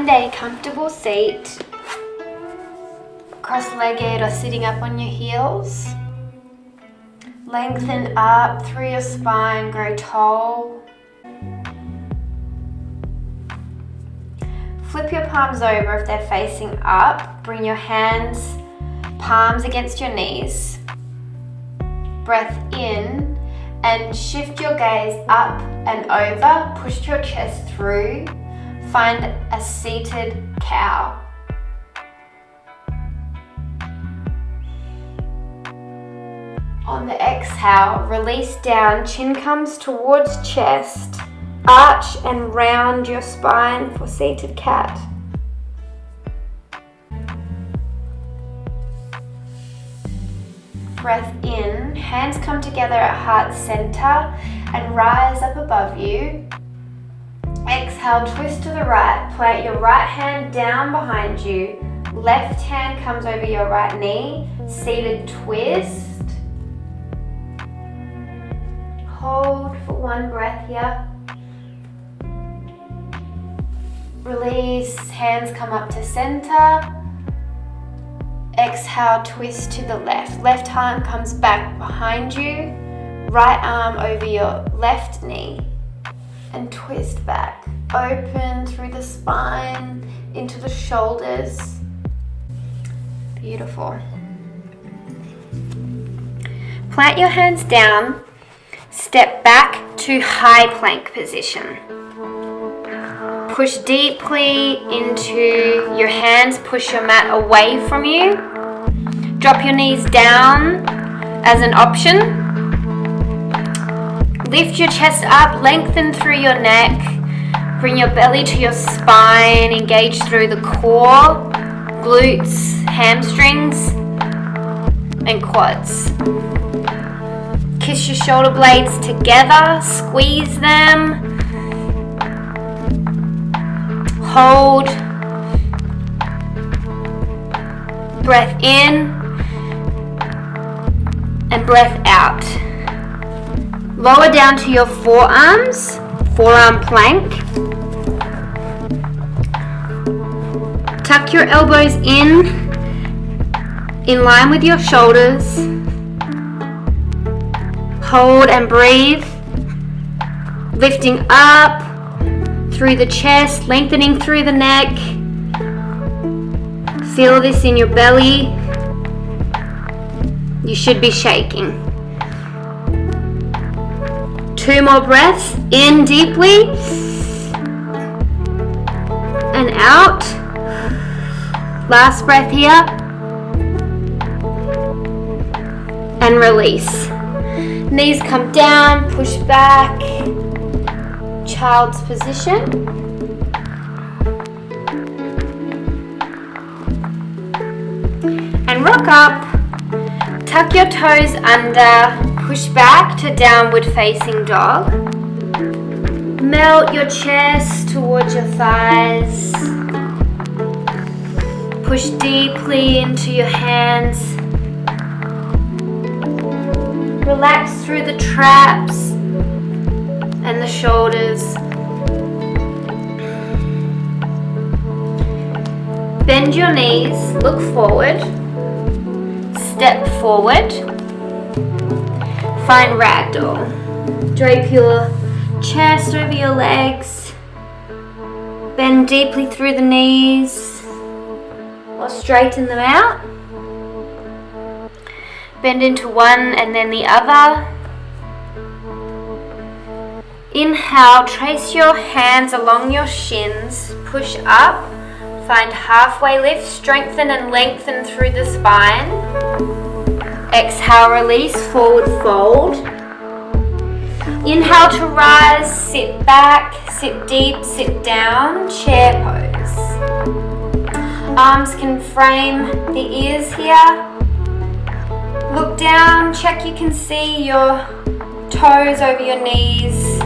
Find a comfortable seat, cross-legged or sitting up on your heels. Lengthen up through your spine, grow tall. Flip your palms over if they're facing up. Bring your hands, palms against your knees. Breath in and shift your gaze up and over. Push your chest through. Find a seated cow. On the exhale, release down, chin comes towards chest. Arch and round your spine for seated cat. Breath in, hands come together at heart center and rise up above you. Exhale, twist to the right, plant your right hand down behind you. Left hand comes over your right knee, seated twist. Hold for one breath here. Release, hands come up to center. Exhale, twist to the left. Left arm comes back behind you. Right arm over your left knee. And twist back. Open through the spine, into the shoulders. Beautiful. Plant your hands down. Step back to high plank position. Push deeply into your hands, push your mat away from you. Drop your knees down as an option. Lift your chest up, lengthen through your neck. Bring your belly to your spine, engage through the core, glutes, hamstrings, and quads. Kiss your shoulder blades together, squeeze them. Hold. Breath in and breath out. Lower down to your forearms, forearm plank. Tuck your elbows in line with your shoulders. Hold and breathe. Lifting up through the chest, lengthening through the neck. Feel this in your belly. You should be shaking. 2 more breaths. In deeply. And out. Last breath here. And release. Knees come down, push back. Child's position. And rock up. Tuck your toes under. Push back to downward facing dog. Melt your chest towards your thighs. Push deeply into your hands. Relax through the traps and the shoulders. Bend your knees, look forward, step forward. Find ragdoll. Drape your chest over your legs. Bend deeply through the knees or straighten them out. Bend into one and then the other. Inhale, trace your hands along your shins. Push up. Find halfway lift. Strengthen and lengthen through the spine. Exhale, release, forward fold. Inhale to rise, sit back, sit deep, sit down, chair pose. Arms can frame the ears here. Look down, check you can see your toes over your knees.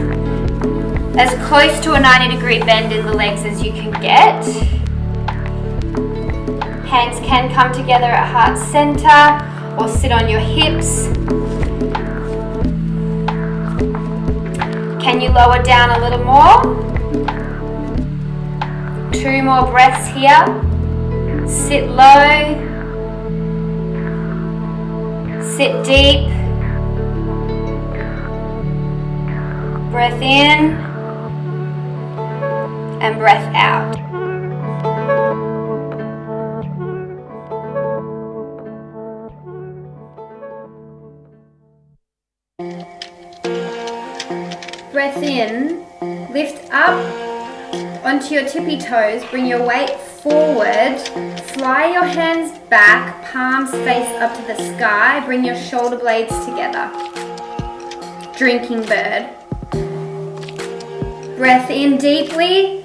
As close to a 90-degree bend in the legs as you can get. Hands can come together at heart center or sit on your hips. Can you lower down a little more? 2 more breaths here. Sit low. Sit deep. Breath in and breath out. Breath in, lift up onto your tippy toes, bring your weight forward, fly your hands back, palms face up to the sky, bring your shoulder blades together. Drinking bird. Breath in deeply.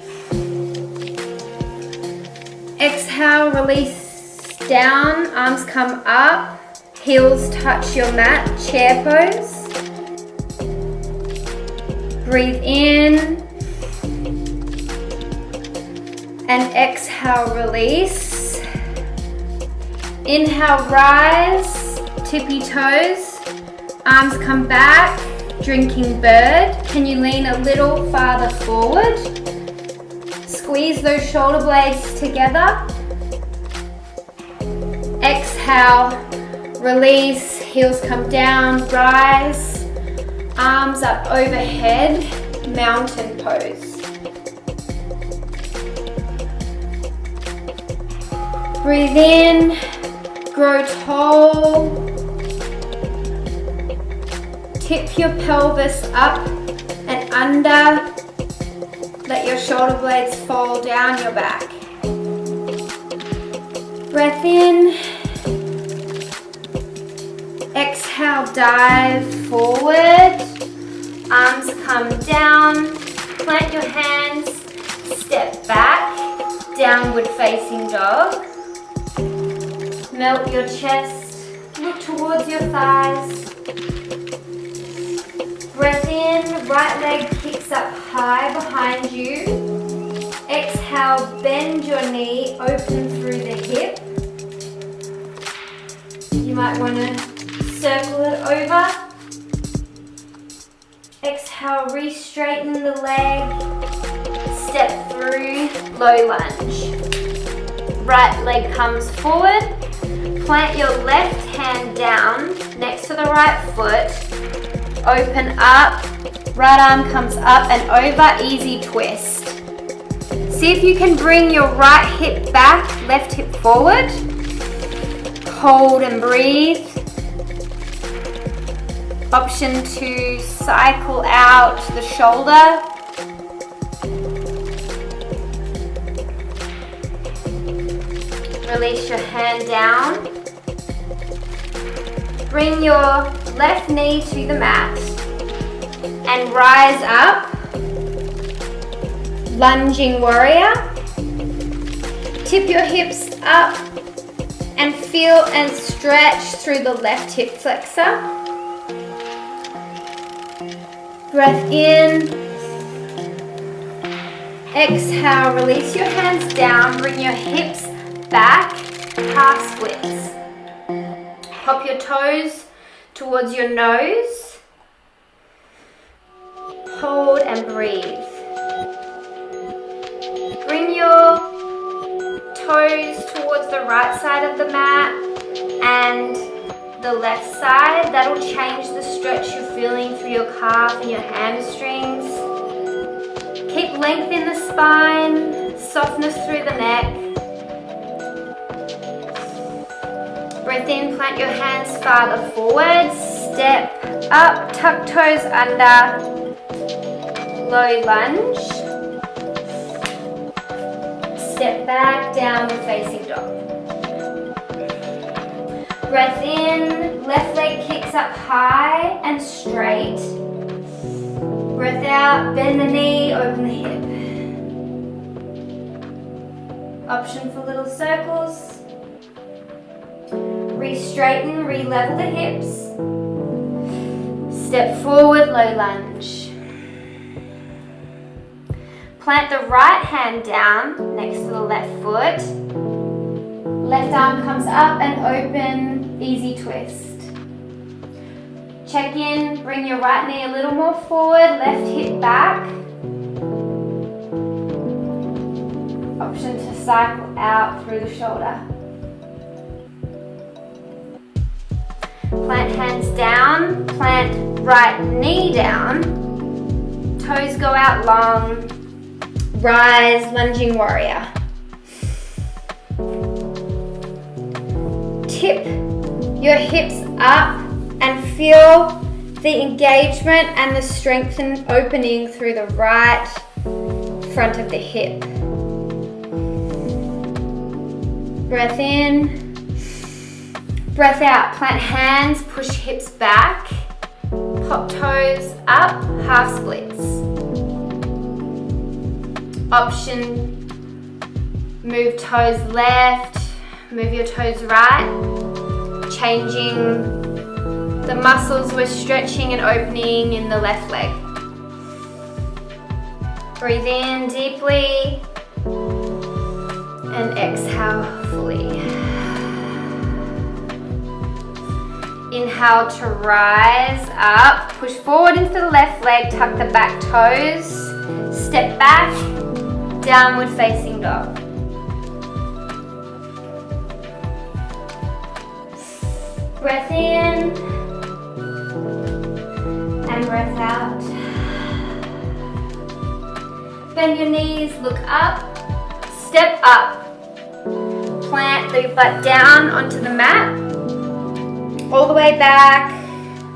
Exhale, release down, arms come up, heels touch your mat, chair pose. Breathe in and exhale, release. Inhale, rise, tippy toes, arms come back, drinking bird. Can you lean a little farther forward? Squeeze those shoulder blades together. Exhale, release, heels come down, rise, arms up overhead, mountain pose. Breathe in, grow tall. Tip your pelvis up and under. Let your shoulder blades fall down your back. Breath in. Exhale, dive forward. Arms come down. Plant your hands. Step back. Downward facing dog. Melt your chest. Look towards your thighs. Breath in, right leg kicks up high behind you. Exhale, bend your knee, open through the hip. You might want to circle it over. Exhale, re-straighten the leg. Step through, low lunge. Right leg comes forward. Plant your left hand down next to the right foot. Open up, right arm comes up and over, easy twist. See if you can bring your right hip back, left hip forward. Hold and breathe. Option to cycle out the shoulder. Release your hand down. Bring your left knee to the mat and rise up. Lunging warrior. Tip your hips up and feel and stretch through the left hip flexor. Breath in. Exhale, release your hands down, bring your hips back, half splits. Pop your toes towards your nose. Hold and breathe. Bring your toes towards the right side of the mat and the left side. That'll change the stretch you're feeling through your calf and your hamstrings. Keep length in the spine, softness through the neck. Breath in, plant your hands farther forward, step up, tuck toes under, low lunge. Step back, downward facing dog. Breath in, left leg kicks up high and straight. Breath out, bend the knee, open the hip. Option for little circles. Re-straighten, re-level the hips. Step forward, low lunge. Plant the right hand down next to the left foot. Left arm comes up and open, easy twist. Check in, bring your right knee a little more forward, left hip back. cycle out through the shoulder. Plant hands down, plant right knee down, toes go out long, rise, lunging warrior. Tip your hips up and feel the engagement and the strength and opening through the right front of the hip. Breath in, breath out. Plant hands, push hips back, pop toes up, half splits. Option, move toes left, move your toes right, changing the muscles we're stretching and opening in the left leg. Breathe in deeply and exhale fully. Inhale to rise up, push forward into the left leg, tuck the back toes, step back, downward facing dog. Breath in and breath out. Bend your knees, look up, step up. Plant the butt down onto the mat. All the way back,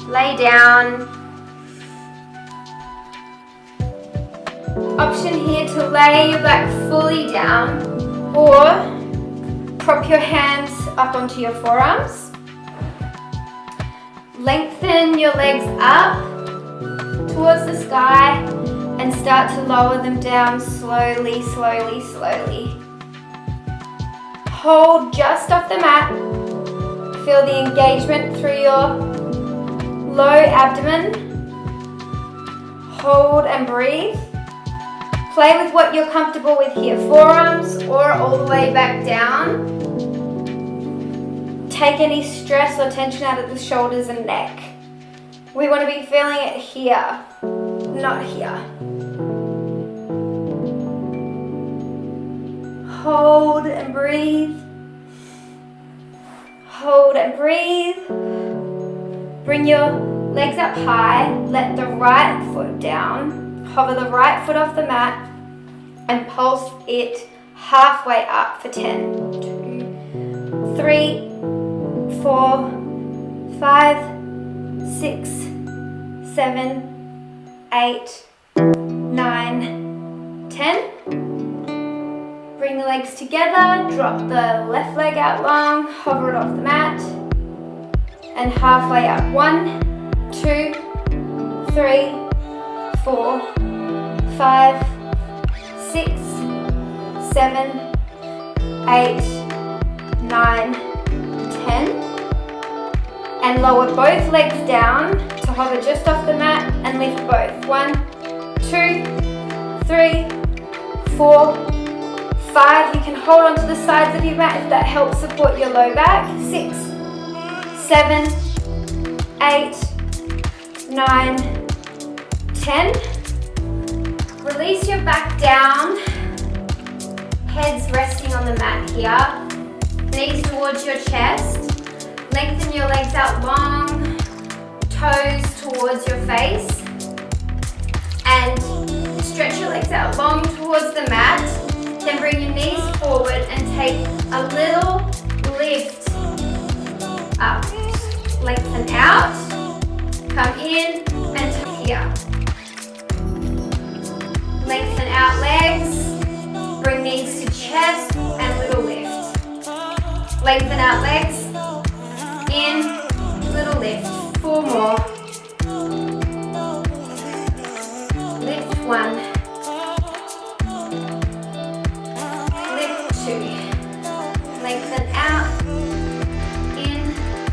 lay down. Option here to lay your back fully down or prop your hands up onto your forearms. Lengthen your legs up towards the sky and start to lower them down slowly, slowly, slowly. Hold just off the mat. Feel the engagement through your low abdomen. Hold and breathe. Play with what you're comfortable with here, forearms or all the way back down. Take any stress or tension out of the shoulders and neck. We want to be feeling it here, not here. Hold and breathe. Hold and breathe. Bring your legs up high. Let the right foot down. Hover the right foot off the mat and pulse it halfway up for 10. 2, 3, 4, 5, 6, 7, 8, 9, 10. Bring the legs together, drop the left leg out long, hover it off the mat, and halfway up. 1, 2, 3, 4, 5, 6, 7, 8, 9, 10. And lower both legs down to hover just off the mat and lift both. 1, 2, 3, 4, 5. You can hold onto the sides of your mat if that helps support your low back. 6, 7, 8, 9, 10. Release your back down. Heads resting on the mat here. Knees towards your chest. Lengthen your legs out long. Toes towards your face. And stretch your legs out long towards the mat. Then bring your knees forward and take a little lift up. Lengthen out. Come in and to here. Lengthen out legs. Bring knees to chest and little lift. Lengthen out legs. In, little lift. 4 more. Lift 1. Lift 2. Lengthen out. In,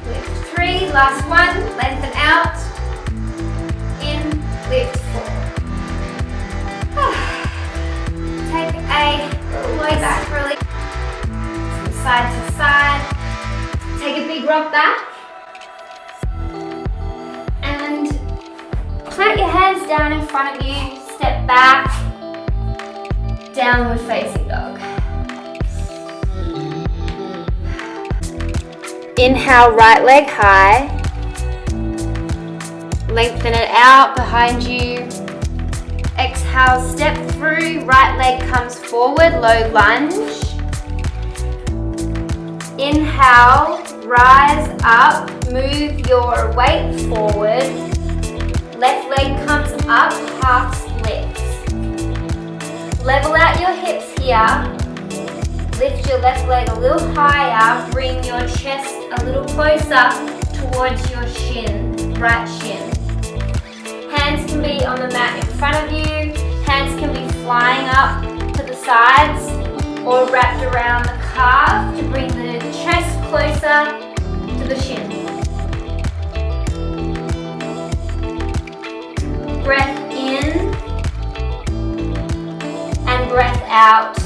lift 3. Last one. Lengthen out. In, lift 4. Take a low back release from side to side. Take a big rock back. And plant your hands down in front of you. Step back. Downward facing dog. Inhale, right leg high. Lengthen it out behind you. Exhale, step through, right leg comes forward, low lunge. Inhale, rise up, move your weight forward. Left leg comes up, half splits. Level out your hips here. Lift your left leg a little higher, bring your chest a little closer towards your shin, right shin. Hands can be on the mat in front of you, hands can be flying up to the sides or wrapped around the calf to bring the chest closer to the shin. Breath in and breath out.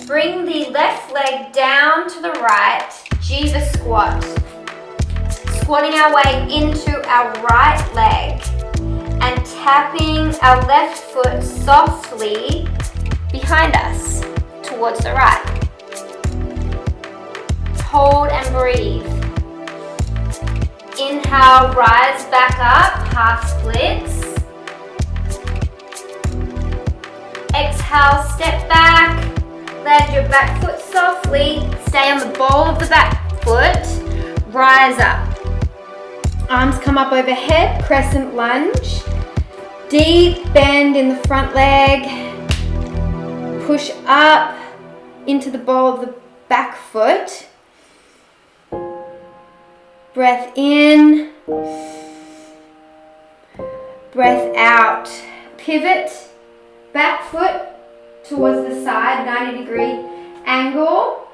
Bring the left leg down to the right, Jiva squat. Squatting our way into our right leg and tapping our left foot softly behind us towards the right. Hold and breathe. Inhale, rise back up, half splits. Exhale, step back. Land your back foot softly. Stay on the ball of the back foot. Rise up. Arms come up overhead, crescent lunge. Deep bend in the front leg. Push up into the ball of the back foot. Breath in. Breath out. Pivot, back foot towards the side, 90-degree angle.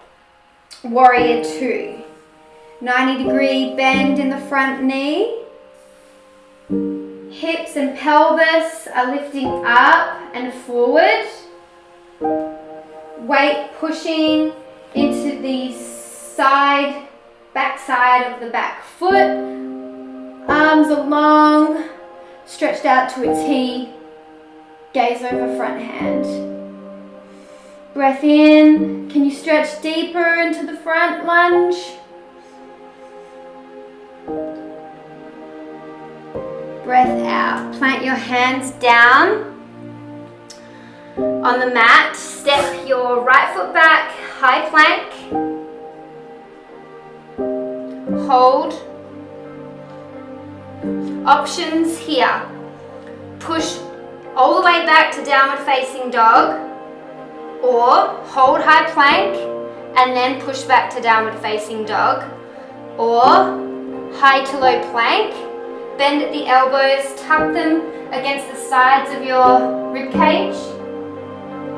Warrior two. 90-degree bend in the front knee. Hips and pelvis are lifting up and forward. Weight pushing into the side, back side of the back foot. Arms are long, stretched out to a T. Gaze over front hand. Breath in. Can you stretch deeper into the front lunge? Breath out. Plant your hands down on the mat. Step your right foot back, high plank. Hold. Options here. Push all the way back to downward facing dog, or hold high plank and then push back to downward facing dog, or high to low plank. Bend at the elbows, tuck them against the sides of your rib cage.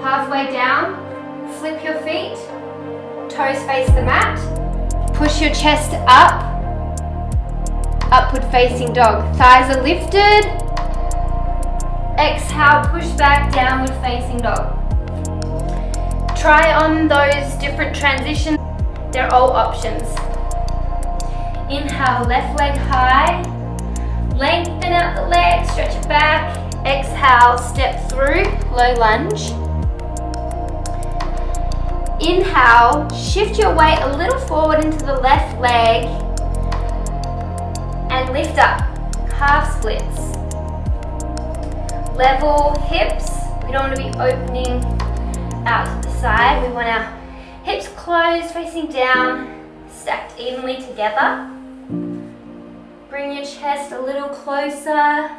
Halfway down, flip your feet, toes face the mat. Push your chest up, upward facing dog. Thighs are lifted. Exhale, push back, downward facing dog. Try on those different transitions. They're all options. Inhale, left leg high. Lengthen out the leg, stretch it back. Exhale, step through, low lunge. Inhale, shift your weight a little forward into the left leg and lift up, half splits. Level hips. We don't want to be opening out to the side. We want our hips closed, facing down, stacked evenly together. Bring your chest a little closer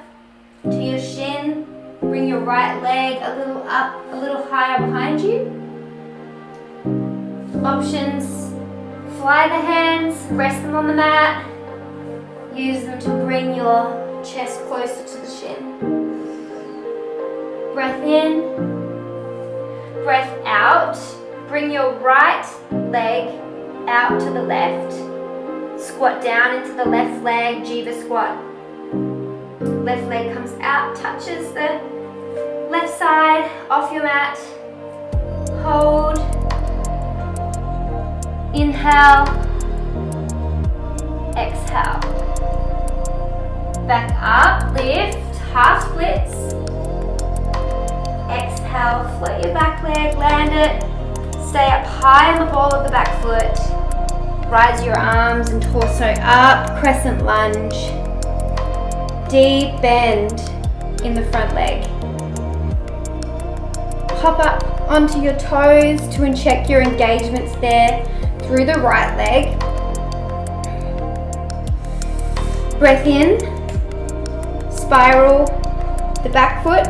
to your shin. Bring your right leg a little up, a little higher behind you. Options, fly the hands, rest them on the mat. Use them to bring your chest closer to the shin. Breath in, breath out. Bring your right leg out to the left. Squat down into the left leg, Jiva squat. Left leg comes out, touches the left side off your mat. Hold. Inhale. Exhale. Back up, lift, half splits. Exhale, float your back leg, land it. Stay up high on the ball of the back foot. Rise your arms and torso up, crescent lunge. Deep bend in the front leg. Hop up onto your toes to check your engagements there through the right leg. Breath in, spiral the back foot,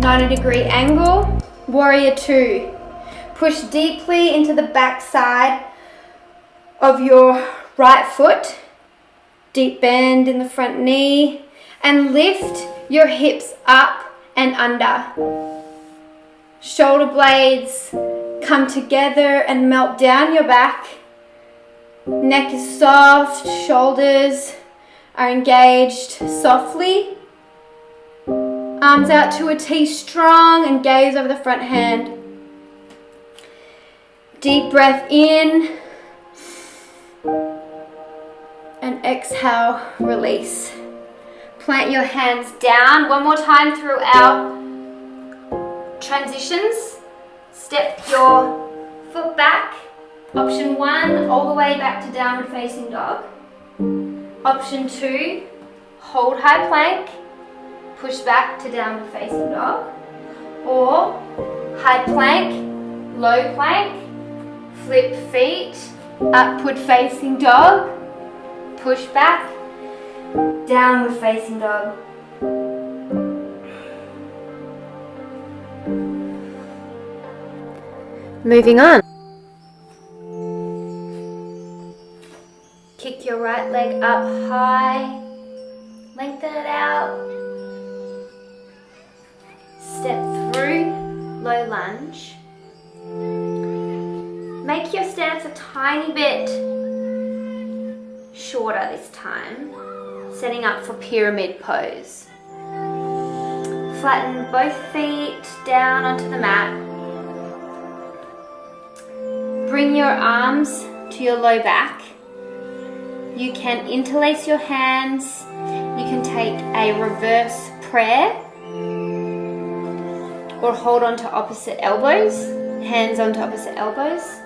90-degree angle, warrior two. Push deeply into the back side of your right foot, deep bend in the front knee, and lift your hips up and under. Shoulder blades come together and melt down your back. Neck is soft, shoulders are engaged softly. Arms out to a T strong and gaze over the front hand. Deep breath in and exhale, release. Plant your hands down. One more time through our transitions. Step your foot back. Option one, all the way back to downward facing dog. Option two, hold high plank, push back to downward facing dog. Or high plank, low plank, flip feet, upward facing dog, push back, downward facing dog. Moving on. Kick your right leg up high, lengthen it out. Step through, low lunge. Make your stance a tiny bit shorter this time, setting up for pyramid pose. Flatten both feet down onto the mat. Bring your arms to your low back. You can interlace your hands. You can take a reverse prayer or hold on to opposite elbows, hands onto opposite elbows.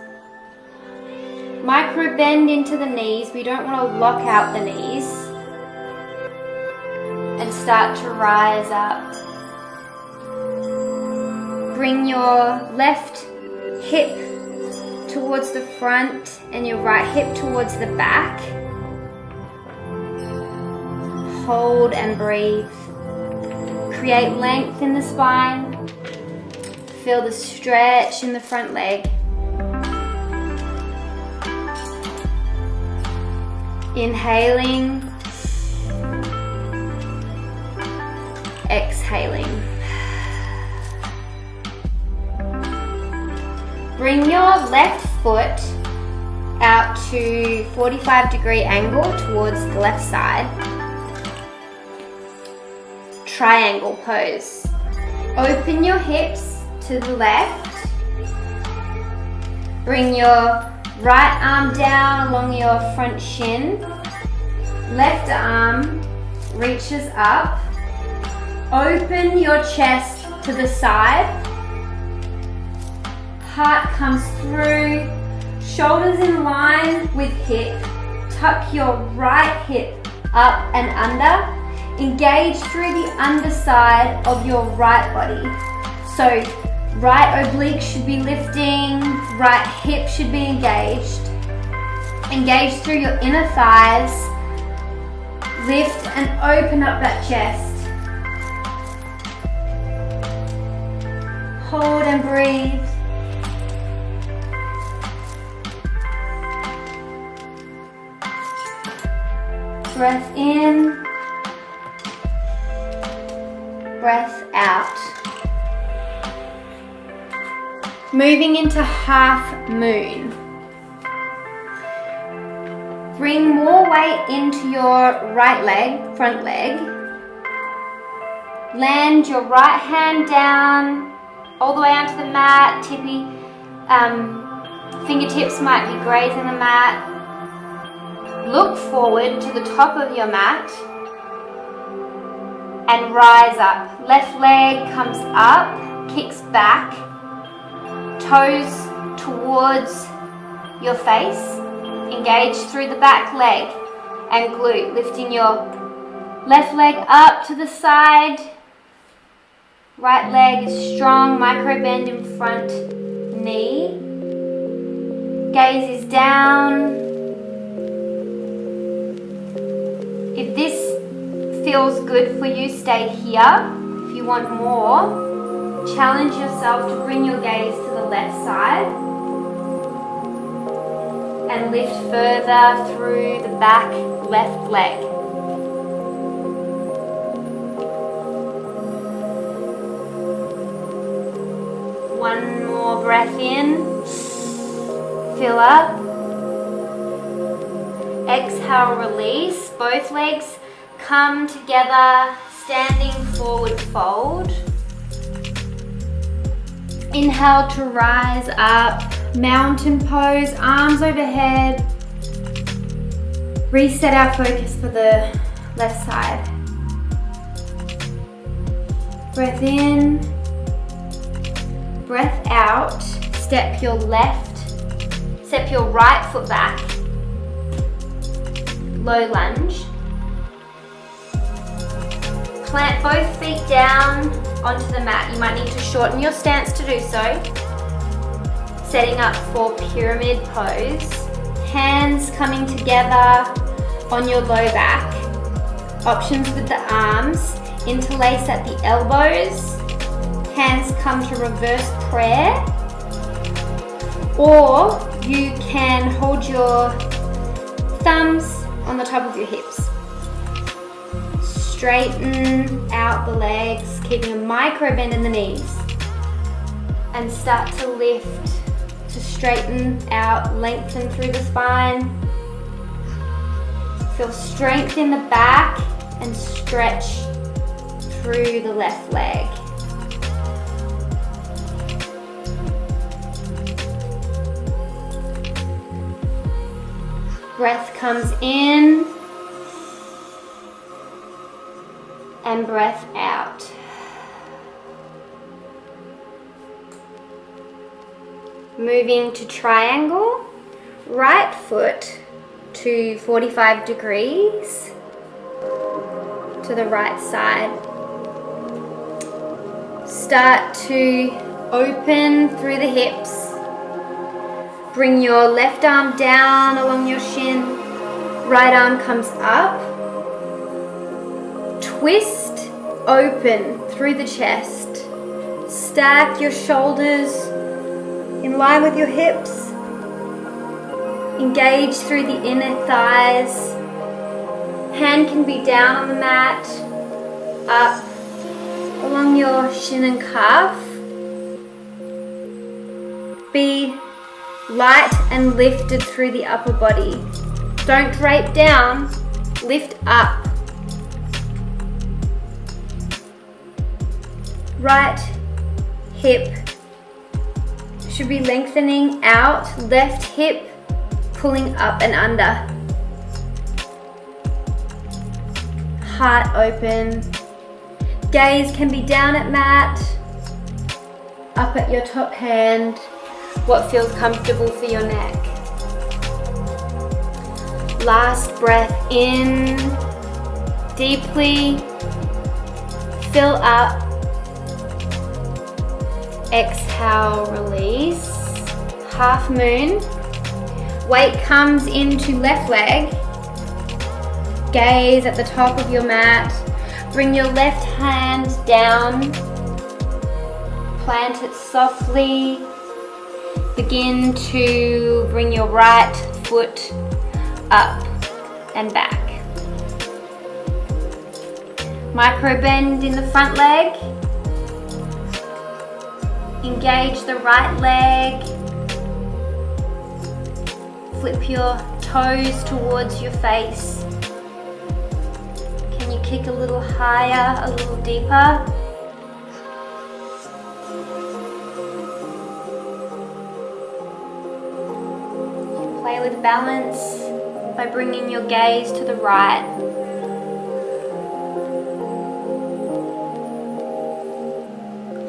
Micro bend into the knees. We don't want to lock out the knees. And start to rise up. Bring your left hip towards the front and your right hip towards the back. Hold and breathe. Create length in the spine. Feel the stretch in the front leg. Inhaling. Exhaling. Bring your left foot out to 45-degree angle towards the left side. Triangle pose. Open your hips to the left. Bring your right arm down along your front shin. Left arm reaches up. Open your chest to the side. Heart comes through. Shoulders in line with hip. Tuck your right hip up and under. Engage through the underside of your right body. So right oblique should be lifting, right hip should be engaged. Engage through your inner thighs. Lift and open up that chest. Hold and breathe. Breath in. Breath out. Moving into half moon. Bring more weight into your right leg, front leg. Land your right hand down, all the way onto the mat. Tippy fingertips might be grazing the mat. Look forward to the top of your mat and rise up. Left leg comes up, kicks back, toes towards your face. Engage through the back leg and glute, lifting your left leg up to the side. Right leg is strong, micro bend in front knee. Gaze is down. If this feels good for you, stay here. If you want more, challenge yourself to bring your gaze to the left side and lift further through the back left leg. One more breath in, fill up. Exhale, release. Both legs come together, standing forward fold. Inhale to rise up, mountain pose, arms overhead. Reset our focus for the left side. Breath in, breath out. Step your right foot back. Low lunge. Plant both feet down onto the mat. You might need to shorten your stance to do so. Setting up for pyramid pose. Hands coming together on your low back. Options with the arms. Interlace at the elbows. Hands come to reverse prayer. Or you can hold your thumbs on the top of your hips. Straighten out the legs, keeping a micro bend in the knees. And start to lift, to straighten out, lengthen through the spine. Feel strength in the back and stretch through the left leg. Breath comes in and breath out. Moving to triangle, right foot to 45 degrees to the right side. Start to open through the hips. Bring your left arm down along your shin. Right arm comes up. Twist, open through the chest. Stack your shoulders in line with your hips. Engage through the inner thighs. Hand can be down on the mat. Up along your shin and calf. Be light and lifted through the upper body. Don't drape down, lift up. Right hip should be lengthening out, left hip pulling up and under. Heart open. Gaze can be down at mat, up at your top hand. What feels comfortable for your neck. Last breath in, deeply, fill up. Exhale, release. Half moon. Weight comes into left leg. Gaze at the top of your mat. Bring your left hand down. Plant it softly. Begin to bring your right foot up and back. Micro bend in the front leg. Engage the right leg. Flip your toes towards your face. Can you kick a little higher, a little deeper? Play with balance by bringing your gaze to the right.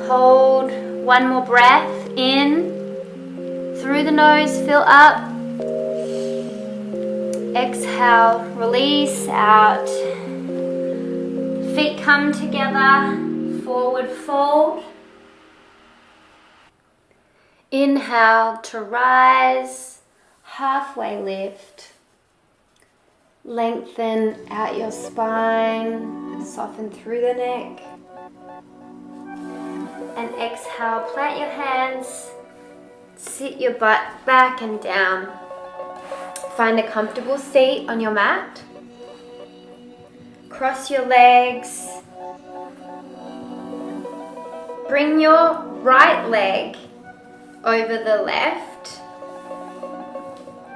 Hold one more breath in, Through the nose, fill up. Exhale, release out. Feet come together, forward fold. Inhale to rise, halfway lift. Lengthen out your spine, soften through the neck. And exhale, plant your hands, sit your butt back and down. Find a comfortable seat on your mat. Cross your legs. Bring your right leg over the left,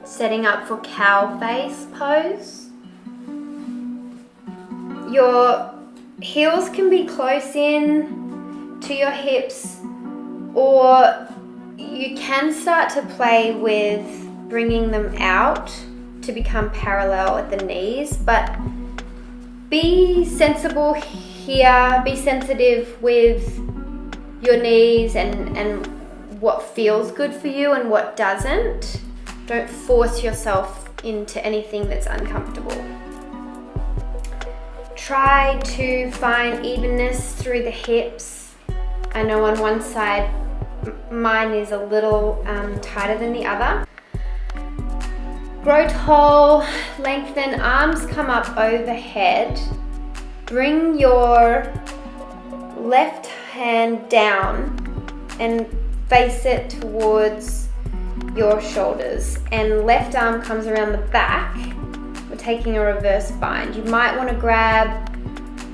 setting up for cow face pose. Your heels can be close in to your hips, or you can start to play with bringing them out to become parallel at the knees, but be sensible here, be sensitive with your knees and what feels good for you and what doesn't. Don't force yourself into anything that's uncomfortable. Try to find evenness through the hips. I know on one side mine is a little tighter than the other. Grow tall, lengthen, arms come up overhead. Bring your left hand down and face it towards your shoulders. And left arm comes around the back. We're taking a reverse bind. You might want to grab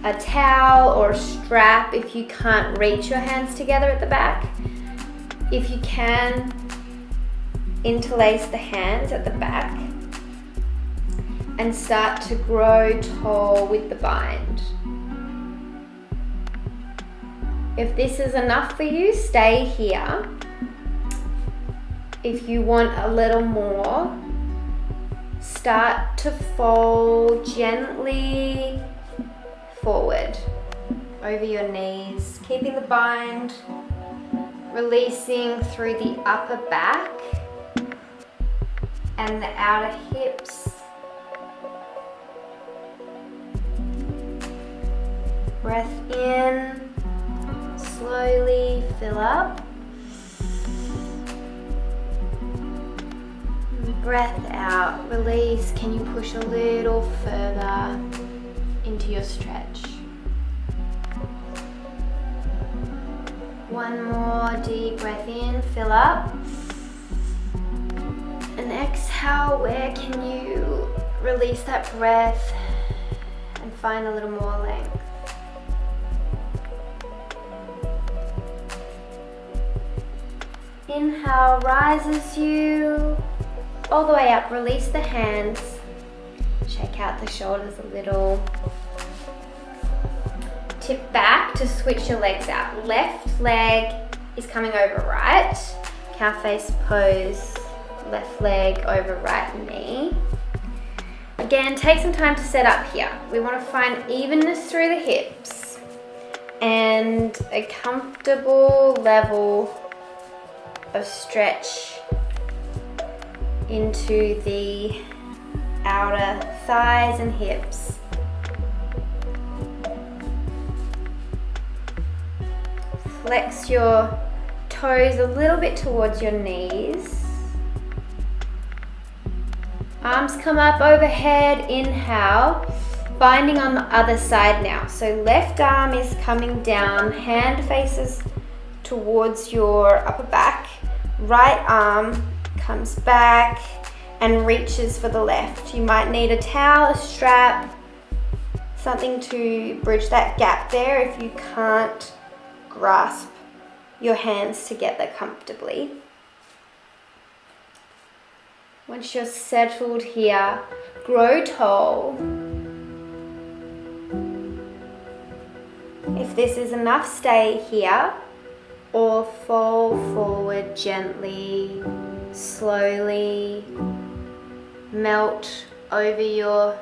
a towel or a strap if you can't reach your hands together at the back. If you can, interlace the hands at the back and start to grow tall with the bind. If this is enough for you, stay here. If you want a little more, start to fold gently forward over your knees, keeping the bind, releasing through the upper back and the outer hips. Breath in, slowly fill up. Breath out, release. Can you push a little further into your stretch? One more deep breath in, fill up. And exhale, where can you release that breath and find a little more length? Inhale, rises you all the way up. Release the hands. Shake out the shoulders a little. Tip back to switch your legs out. Left leg is coming over right. Cow face pose. Left leg over right knee. Again, take some time to set up here. We want to find evenness through the hips and a comfortable level of stretch into the outer thighs and hips. Flex your toes a little bit towards your knees. Arms come up overhead, inhale, binding on the other side now. So left arm is coming down, hand faces towards your upper back. Right arm comes back and reaches for the left. You might need a towel, a strap, something to bridge that gap there if you can't grasp your hands together comfortably. Once you're settled here, grow tall. If this is enough, stay here or fall forward gently, slowly, melt over your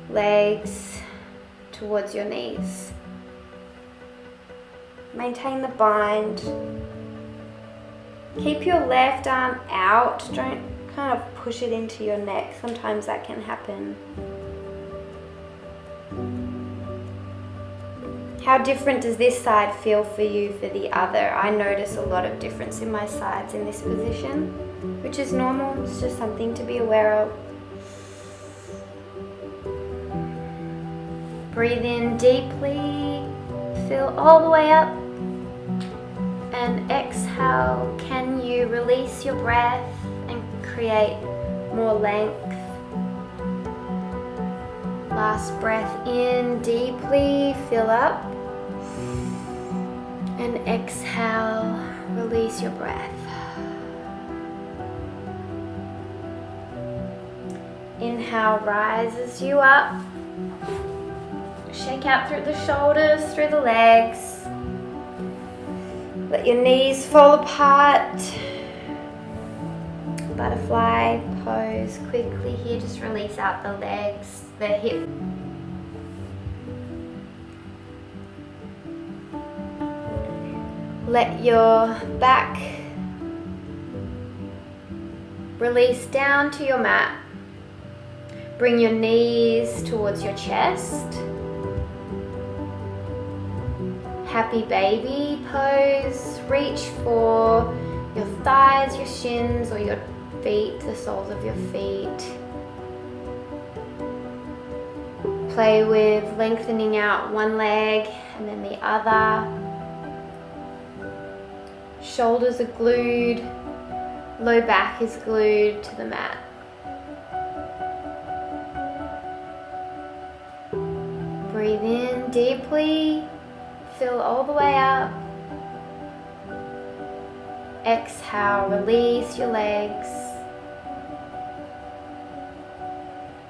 legs towards your knees. Maintain the bind. Keep your left arm out. Don't kind of push it into your neck. Sometimes that can happen. How different does this side feel for you for the other? I notice a lot of difference in my sides in this position, which is normal. It's just something to be aware of. Breathe in deeply, fill all the way up, and exhale. Can you release your breath and create more length? Last breath in deeply, fill up, and exhale, release your breath. Inhale rises you up. Shake out through the shoulders, through the legs. Let your knees fall apart. Butterfly pose quickly here. Just release out the legs, the hip. Let your back release down to your mat. Bring your knees towards your chest. Happy baby pose. Reach for your thighs, your shins, or your feet, the soles of your feet. Play with lengthening out one leg and then the other. Shoulders are glued, low back is glued to the mat. Breathe in deeply, fill all the way up. Exhale, release your legs.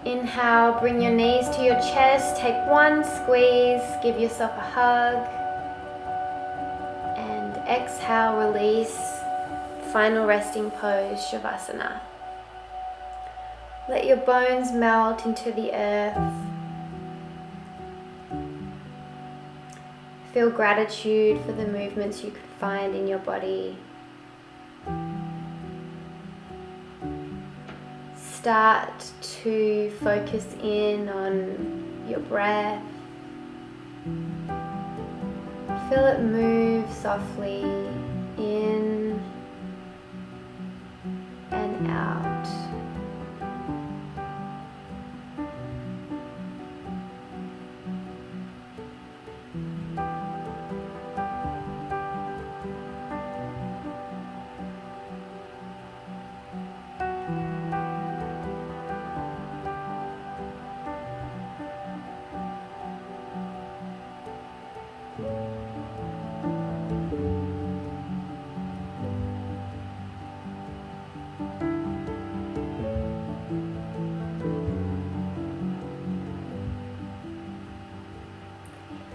Inhale, bring your knees to your chest, take one squeeze, give yourself a hug. And exhale, release. Final resting pose, Shavasana. Let your bones melt into the earth. Feel gratitude for the movements you could find in your body. Start to focus in on your breath. Feel it move softly in and out.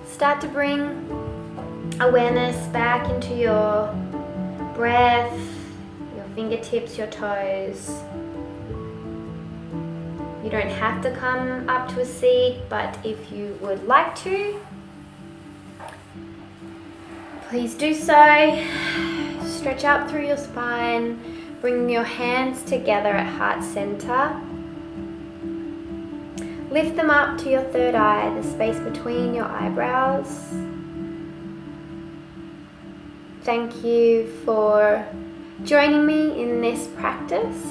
Start to bring awareness back into your breath, your fingertips, your toes. You don't have to come up to a seat, but if you would like to, please do so. Stretch out through your spine. Bring your hands together at heart center. Lift them up to your third eye, the space between your eyebrows. Thank you for joining me in this practice.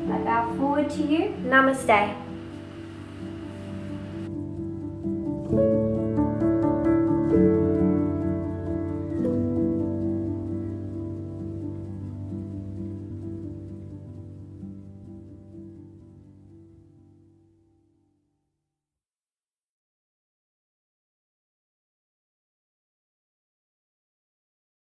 I bow forward to you. Namaste.